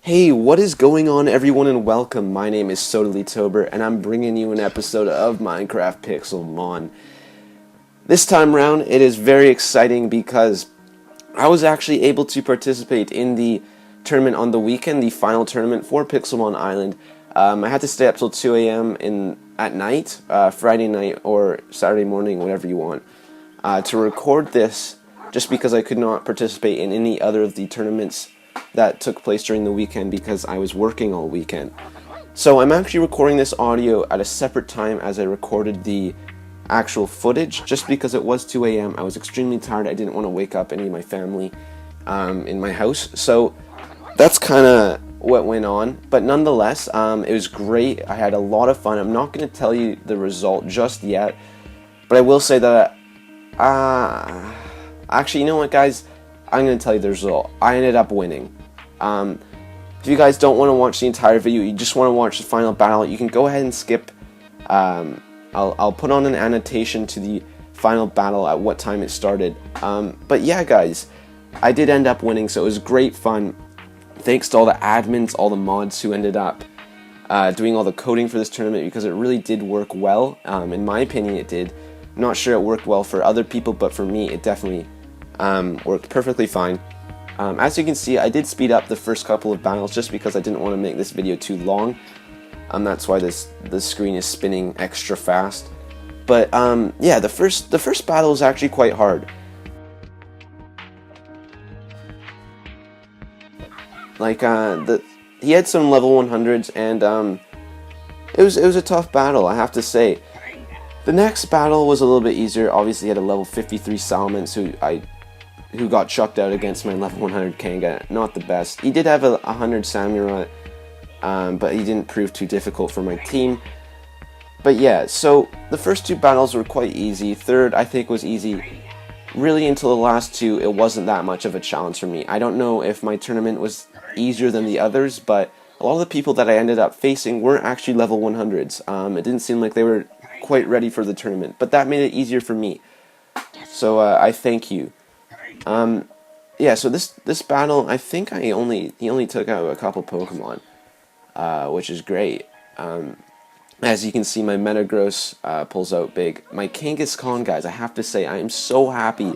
Hey, what is going on, everyone, and welcome. My name is Tober, and I'm bringing you an episode of Minecraft Pixelmon. This time round, it is very exciting because I was actually able to participate in the tournament on the weekend, the final tournament for Pixelmon Island. I had to stay up till 2 a.m. at night, Friday night or Saturday morning, whatever you want, to record this, just because I could not participate in any other of the tournaments that took place during the weekend because I was working all weekend. So I'm actually recording this audio at a separate time as I recorded the actual footage, just because it was 2 a.m. I was extremely tired. I didn't want to wake up any of my family in my house. So that's kind of what went on. But nonetheless, it was great. I had a lot of fun. I'm not going to tell you the result just yet, but I will say that actually, you know what, guys? I'm going to tell you the result. I ended up winning. If you guys don't want to watch the entire video, you just want to watch the final battle, you can go ahead and skip. I'll put on an annotation to the final battle at what time it started. But yeah, guys, I did end up winning, so it was great fun. Thanks to all the admins, all the mods who ended up doing all the coding for this tournament, because it really did work well. In my opinion, it did. I'm not sure it worked well for other people, but for me, it definitely worked perfectly fine. As you can see, I did speed up the first couple of battles just because I didn't want to make this video too long. That's why the screen is spinning extra fast. But yeah, the first battle was actually quite hard. Like he had some level 100s, and it was a tough battle, I have to say. The next battle was a little bit easier. Obviously, he had a level 53 Salamence who got chucked out against my level 100 Kanga. Not the best. He did have a 100 Samurai, but he didn't prove too difficult for my team. But yeah, so the first two battles were quite easy. Third, I think, was easy. Really, until the last two, it wasn't that much of a challenge for me. I don't know if my tournament was easier than the others, but a lot of the people that I ended up facing weren't actually level 100s. It didn't seem like they were quite ready for the tournament, but that made it easier for me. So I thank you. Yeah, so this battle, I think he only took out a couple Pokemon, which is great. As you can see, my Metagross pulls out big. My Kangaskhan, guys, I have to say, I am so happy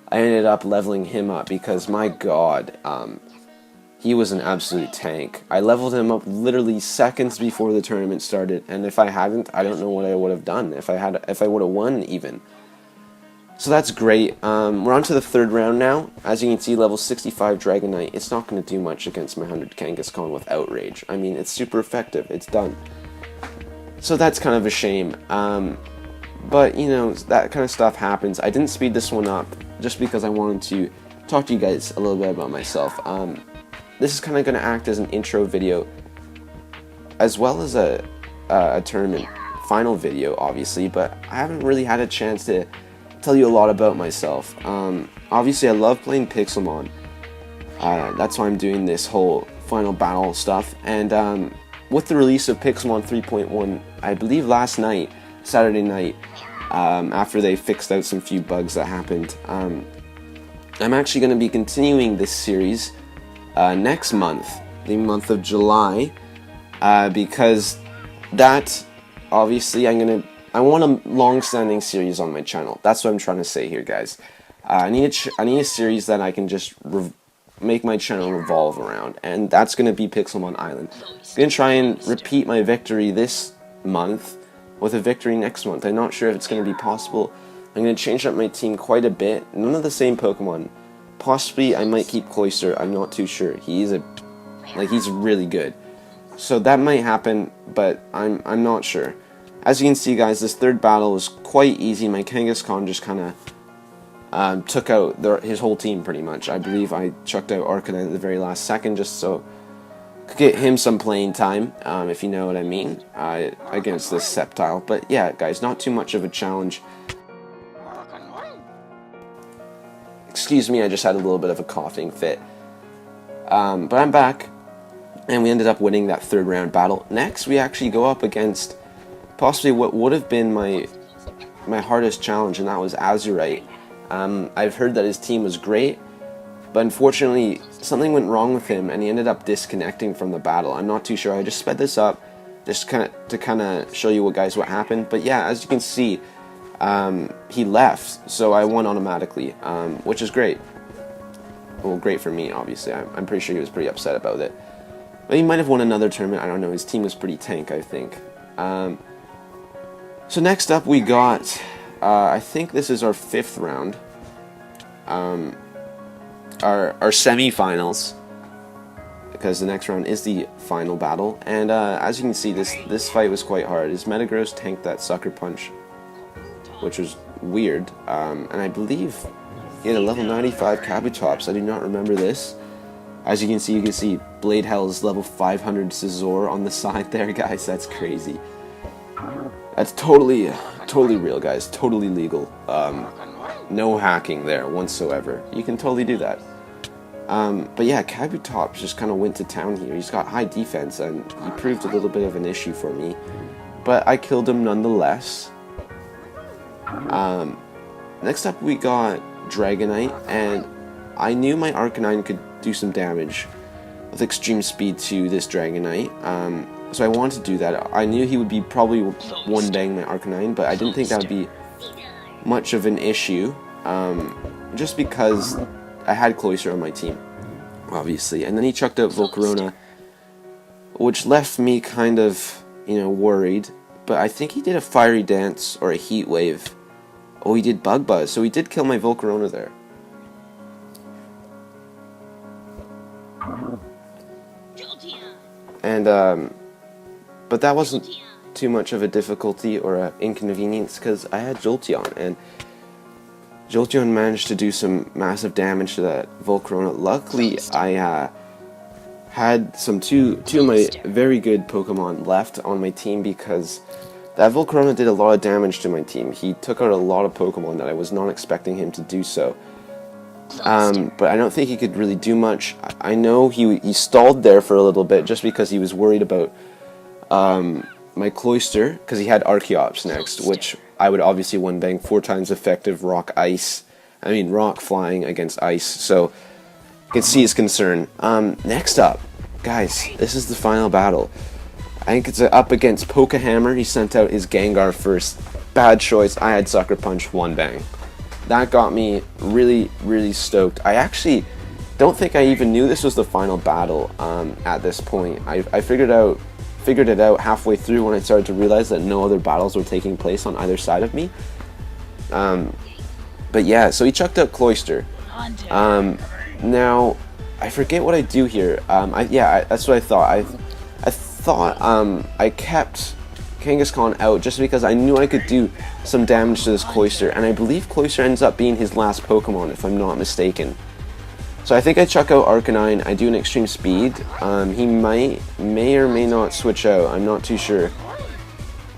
I ended up leveling him up, because my god, he was an absolute tank. I leveled him up literally seconds before the tournament started, and if I hadn't, I don't know what I would have done, if I would have won even. So that's great. We're on to the third round now. As you can see, level 65 Dragonite. It's not going to do much against my 100 Kangaskhan with Outrage. I mean, it's super effective. It's done. So that's kind of a shame. But, you know, that kind of stuff happens. I didn't speed this one up just because I wanted to talk to you guys a little bit about myself. This is kind of going to act as an intro video, as well as a tournament final video, obviously. But I haven't really had a chance to tell you a lot about myself. Obviously, I love playing Pixelmon. That's why I'm doing this whole final battle stuff. And with the release of Pixelmon 3.1, I believe last night, Saturday night, after they fixed out some few bugs that happened, I'm actually going to be continuing this series next month, the month of July, because that, obviously, I want a long-standing series on my channel. That's what I'm trying to say here, guys. I need a series that I can just make my channel revolve around, and that's going to be Pixelmon Island. I'm going to try and repeat my victory this month with a victory next month. I'm not sure if it's going to be possible. I'm going to change up my team quite a bit. None of the same Pokemon. Possibly I might keep Cloyster. I'm not too sure. He's really good. So that might happen, but I'm not sure. As you can see, guys, this third battle was quite easy. My Kangaskhan just kind of took out his whole team, pretty much. I believe I chucked out Arcanine at the very last second just so I could get him some playing time, if you know what I mean, against this Sceptile. But yeah, guys, not too much of a challenge. Excuse me, I just had a little bit of a coughing fit. But I'm back, and we ended up winning that third round battle. Next, we actually go up against possibly what would have been my hardest challenge, and that was Azurite. I've heard that his team was great, but unfortunately something went wrong with him and he ended up disconnecting from the battle. I'm not too sure. I just sped this up just to kind of show you what happened. But yeah, as you can see, he left, so I won automatically, which is great. Well, great for me, obviously. I'm pretty sure he was pretty upset about it. But he might have won another tournament. I don't know. His team was pretty tank, I think. So next up we got, I think this is our 5th round. Our semi-finals, because the next round is the final battle. And as you can see, this fight was quite hard. His Metagross tanked that Sucker Punch, which was weird. And I believe he had a level 95 Kabutops. I do not remember this. As you can see Blade Hell's level 500 Scizor on the side there, guys. That's crazy. That's totally real, guys. Totally legal. No hacking there whatsoever. You can totally do that. But yeah, Kabutops just kind of went to town here. He's got high defense, and he proved a little bit of an issue for me. But I killed him nonetheless. Next up we got Dragonite, and I knew my Arcanine could do some damage with extreme speed to this Dragonite. So I wanted to do that. I knew he would be probably one-bang my Arcanine, but I didn't think that would be much of an issue, just because I had Cloyster on my team, obviously. And then he chucked out Volcarona, which left me kind of, worried. But I think he did a Fiery Dance or a Heat Wave. Oh, he did Bug Buzz, so he did kill my Volcarona there. And, but that wasn't too much of a difficulty or an inconvenience, because I had Jolteon, and Jolteon managed to do some massive damage to that Volcarona. Luckily, I had two of my very good Pokemon left on my team, because that Volcarona did a lot of damage to my team. He took out a lot of Pokemon that I was not expecting him to do so. But I don't think he could really do much. I know he stalled there for a little bit just because he was worried about my Cloyster, because he had Archeops next, which I would obviously one-bang 4 times effective rock flying against ice, so you can see his concern. Next up, guys, this is the final battle. I think it's up against Pokehammer. He sent out his Gengar first. Bad choice. I had Sucker Punch, one-bang. That got me really, really stoked. I actually don't think I even knew this was the final battle at this point. I figured it out halfway through when I started to realize that no other battles were taking place on either side of me. But yeah, so he chucked out Cloyster. Now, I forget what I do here. That's what I thought. I thought I kept Kangaskhan out just because I knew I could do some damage to this Cloyster, and I believe Cloyster ends up being his last Pokemon, if I'm not mistaken. So I think I chuck out Arcanine, I do an extreme speed. He may or may not switch out, I'm not too sure.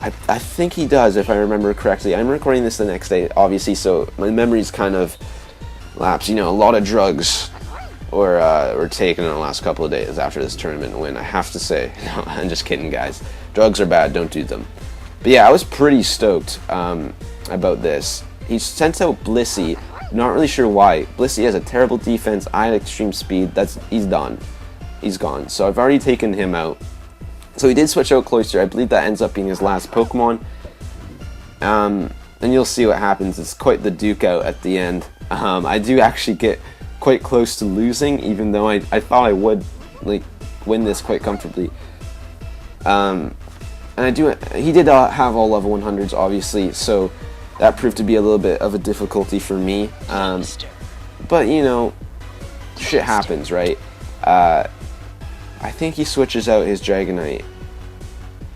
I think he does, if I remember correctly. I'm recording this the next day, obviously, so my memory's kind of lapsed. A lot of drugs were taken in the last couple of days after this tournament win, I have to say. No, I'm just kidding, guys. Drugs are bad, don't do them. But yeah, I was pretty stoked about this. He sent out Blissey. Not really sure why. Blissey has a terrible defense. I had extreme speed. He's done. He's gone. So I've already taken him out. So he did switch out Cloyster. I believe that ends up being his last Pokemon. And you'll see what happens. It's quite the duke out at the end. I do actually get quite close to losing, even though I thought I would win this quite comfortably. And he did have all level 100s, obviously, so that proved to be a little bit of a difficulty for me. But, shit happens, right? I think he switches out his Dragonite.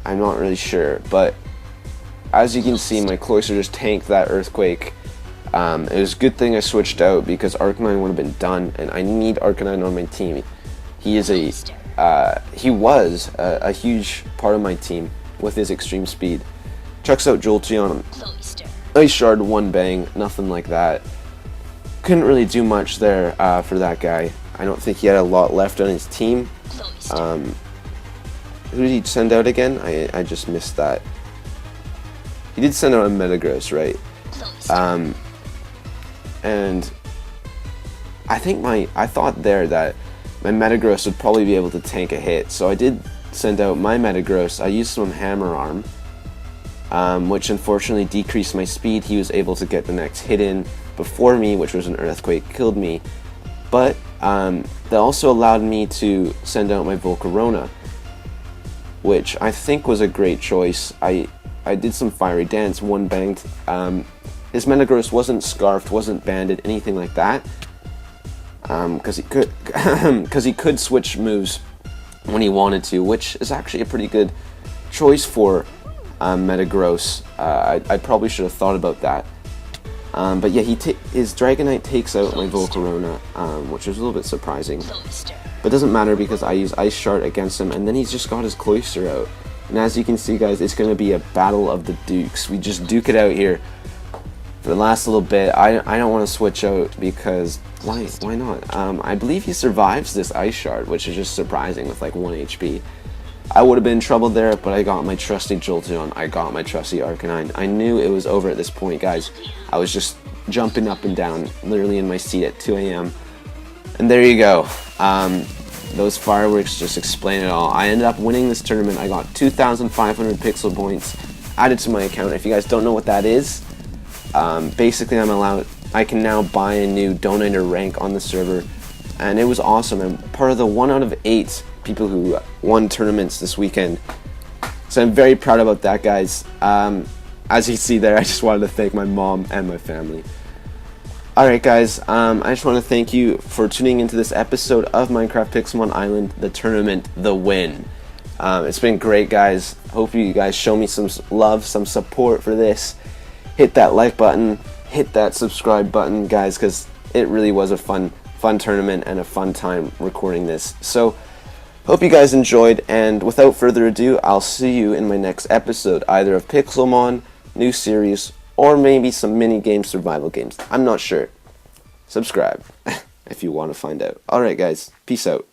I'm not really sure, but as you can see, my Cloyster just tanked that Earthquake. It was a good thing I switched out, because Arcanine would have been done, and I need Arcanine on my team. He was a huge part of my team with his extreme speed. Chucks out Jolteon. Ice Shard, one bang, nothing like that. Couldn't really do much there for that guy. I don't think he had a lot left on his team. Who did he send out again? I just missed that. He did send out a Metagross, right? And I think I thought there that my Metagross would probably be able to tank a hit. So I did send out my Metagross. I used some Hammer Arm, which unfortunately decreased my speed. He was able to get the next hit in before me, which was an Earthquake, killed me. But that also allowed me to send out my Volcarona, which I think was a great choice. I did some Fiery Dance, one banged. His Metagross wasn't scarfed, wasn't banded, anything like that, because he could switch moves when he wanted to, which is actually a pretty good choice for Metagross. I probably should have thought about that. But yeah, his Dragonite takes out my Volcarona, which was a little bit surprising. But it doesn't matter because I use Ice Shard against him, and then he's just got his Cloyster out. And as you can see, guys, it's going to be a battle of the Dukes. We just duke it out here for the last little bit. I don't want to switch out because why not? I believe he survives this Ice Shard, which is just surprising with like 1 HP. I would have been in trouble there, but I got my trusty Jolteon. I got my trusty Arcanine. I knew it was over at this point, guys. I was just jumping up and down, literally in my seat at 2 a.m. And there you go. Those fireworks just explain it all. I ended up winning this tournament. I got 2,500 pixel points added to my account. If you guys don't know what that is, basically I can now buy a new donator rank on the server, and it was awesome. I'm part of the 1 out of 8 people who won tournaments this weekend, so I'm very proud about that, guys. As you see there, I just wanted to thank my mom and my family. Alright guys, I just want to thank you for tuning into this episode of Minecraft Pixelmon Island, the tournament, the win. It's been great, guys. Hope you guys show me some love, some support for this. Hit that like button, hit that subscribe button, guys, because it really was a fun tournament and a fun time recording this. So, hope you guys enjoyed, and without further ado, I'll see you in my next episode, either of Pixelmon, new series, or maybe some mini-game survival games. I'm not sure. Subscribe if you want to find out. Alright guys, peace out.